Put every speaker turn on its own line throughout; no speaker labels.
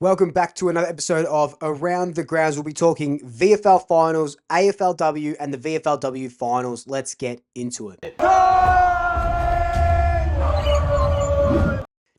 Welcome back to another episode of Around the Grounds. We'll be talking VFL finals, AFLW, and the VFLW finals. Let's get into it.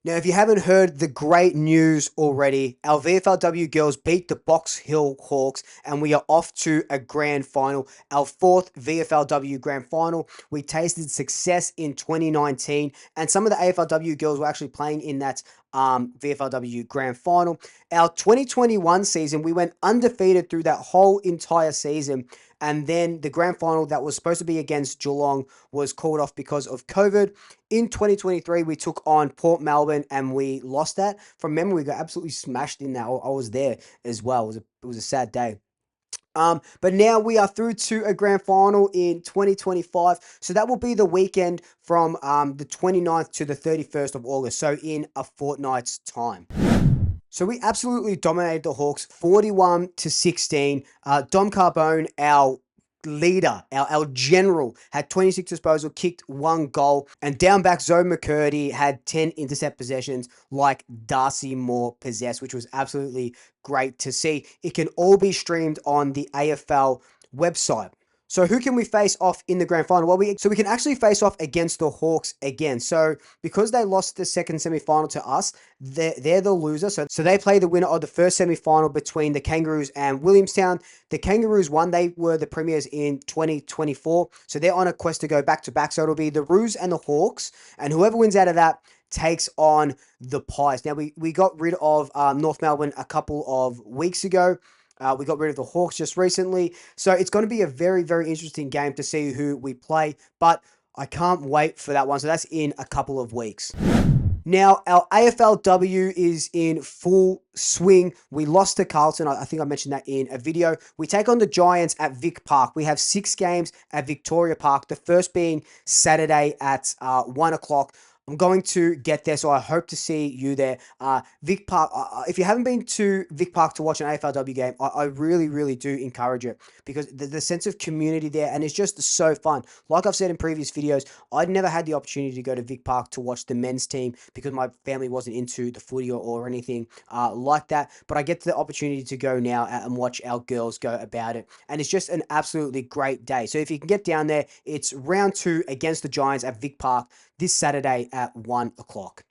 Now, if you haven't heard the great news already, our VFLW girls beat the Box Hill Hawks and we are off to a grand final, our fourth VFLW grand final. We tasted success in 2019 and some of the AFLW girls were actually playing in that VFLW grand final. Our 2021 season, we went undefeated through that whole entire season. And then the grand final that was supposed to be against Geelong was called off because of COVID. In 2023, we took on Port Melbourne and we lost that. From memory, we got absolutely smashed in that. I was there as well. It was a sad day. But now we are through to a grand final in 2025. So that will be the weekend from the 29th to the 31st of August. So in a fortnight's time. So we absolutely dominated the Hawks 41-16. Dom Carbone, our leader, our general, had 26 disposal, kicked 1 goal, and down back Zoe McCurdy had 10 intercept possessions like Darcy Moore possessed, which was absolutely great to see. It can all be streamed on the AFL website. So who can we face off in the grand final? Well, we can actually face off against the Hawks again. So because they lost the second semi-final to us, they're the loser. So they play the winner of the first semi-final between the Kangaroos and Williamstown. The Kangaroos won. They were the premiers in 2024. So they're on a quest to go back-to-back. So it'll be the Roos and the Hawks. And whoever wins out of that takes on the Pies. Now, we got rid of North Melbourne a couple of weeks ago. We got rid of the Hawks just recently. So it's going to be a very, very interesting game to see who we play. But I can't wait for that one. So that's in a couple of weeks. Now, our AFLW is in full swing. We lost to Carlton. I think I mentioned that in a video. We take on the Giants at Vic Park. We have 6 games at Victoria Park. The first being Saturday at 1 o'clock. I'm going to get there, so I hope to see you there. Vic Park, if you haven't been to Vic Park to watch an AFLW game, I really, really do encourage it because the sense of community there, and it's just so fun. Like I've said in previous videos, I'd never had the opportunity to go to Vic Park to watch the men's team because my family wasn't into the footy or anything like that, but I get the opportunity to go now and watch our girls go about it, and it's just an absolutely great day. So if you can get down there, it's round 2 against the Giants at Vic Park this Saturday at 1 o'clock.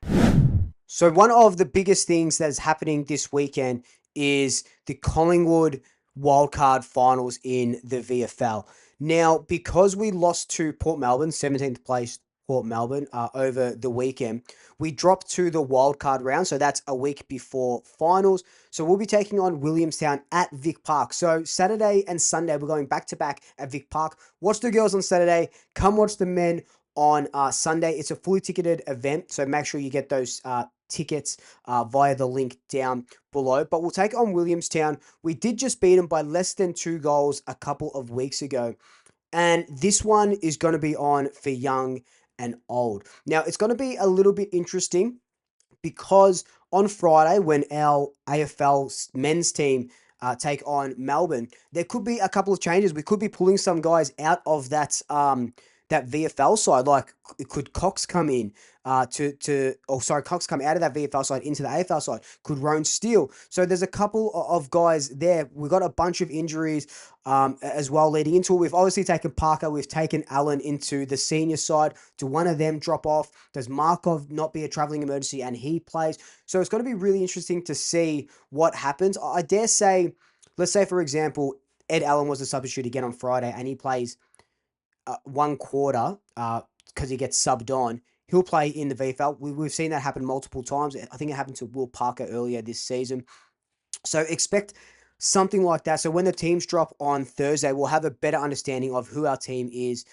So one of the biggest things that is happening this weekend is the Collingwood Wildcard finals in the VFL. Now, because we lost to Port Melbourne, 17th place Port Melbourne, over the weekend, we dropped to the wildcard round. So that's a week before finals. So we'll be taking on Williamstown at Vic Park. So Saturday and Sunday, we're going back-to-back at Vic Park. Watch the girls on Saturday. Come watch the men on Sunday. It's a fully ticketed event, so make sure you get those tickets via the link down below. But we'll take on Williamstown. We did just beat them by less than 2 goals a couple of weeks ago, and this one is going to be on for young and old. Now, it's going to be a little bit interesting because on Friday, when our AFL men's team take on Melbourne, there could be a couple of changes. We could be pulling some guys out of that VFL side. Like, could Cox come in Cox come out of that VFL side into the AFL side? Could Roan Steele? So there's a couple of guys there. We've got a bunch of injuries as well leading into it. We've obviously taken Parker. We've taken Allen into the senior side. Do one of them drop off? Does Markov not be a travelling emergency and he plays? So it's going to be really interesting to see what happens. I dare say, let's say, for example, Ed Allen was a substitute again on Friday and he plays 1 quarter because he gets subbed on. He'll play in the VFL. We've seen that happen multiple times. I think it happened to Will Parker earlier this season. So expect something like that. So when the teams drop on Thursday, we'll have a better understanding of who our team is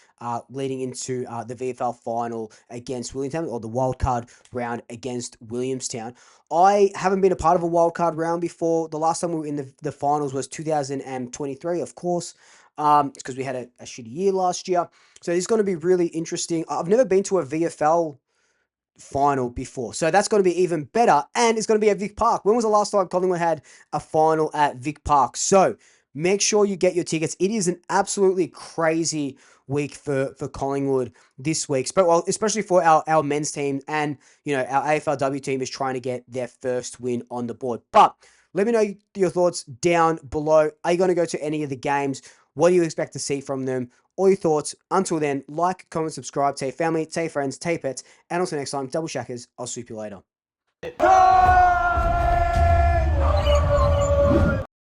leading into the VFL final against Williamstown, or the wildcard round against Williamstown. I haven't been a part of a wildcard round before. The last time we were in the finals was 2023, of course. It's because we had a shitty year last year. So it's going to be really interesting. I've never been to a VFL final before, so that's going to be even better, and it's going to be at Vic Park. When was the last time Collingwood had a final at Vic Park? So make sure you get your tickets. It is an absolutely crazy week for Collingwood this week. But well, especially for our men's team, and our AFLW team is trying to get their first win on the board. But let me know your thoughts down below. Are you going to go to any of the games? What do you expect to see from them? All your thoughts. Until then, like, comment, subscribe, tell your family, tell your friends, tell your pets, and until next time, double shackers. I'll swoop you later.